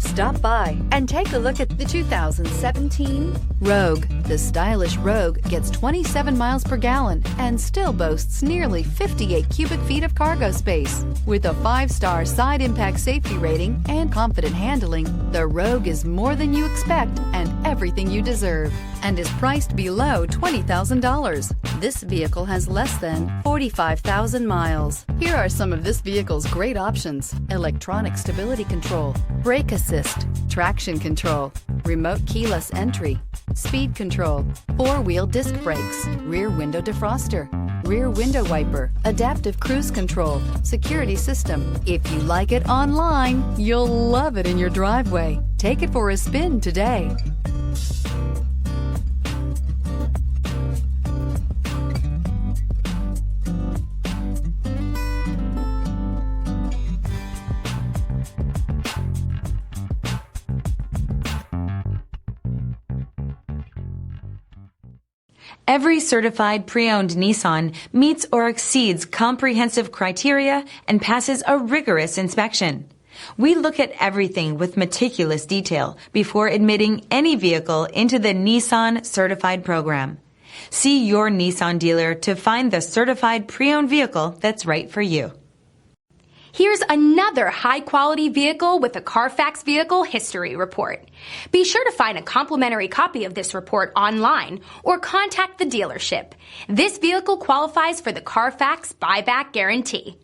Stop by and take a look at the 2017 Rogue. The stylish Rogue gets 27 miles per gallon and still boasts nearly 58 cubic feet of cargo space. With a 5-star side impact safety rating and confident handling, the Rogue is more than you expect and everything you deserve, and is priced below $20,000. This vehicle has less than 45,000 miles. Here are some of this vehicle's great options: electronic stability control, brake assist, traction control, remote keyless entry, speed control, 4-wheel disc brakes, rear window defroster, rear window wiper, adaptive cruise control, security system. If you like it online, you'll love it in your driveway. Take it for a spin today. Every certified pre-owned Nissan meets or exceeds comprehensive criteria and passes a rigorous inspection. We look at everything with meticulous detail before admitting any vehicle into the Nissan Certified Program. See your Nissan dealer to find the certified pre-owned vehicle that's right for you. Here's another high-quality vehicle with a Carfax Vehicle History Report. Be sure to find a complimentary copy of this report online or contact the dealership. This vehicle qualifies for the Carfax Buyback Guarantee.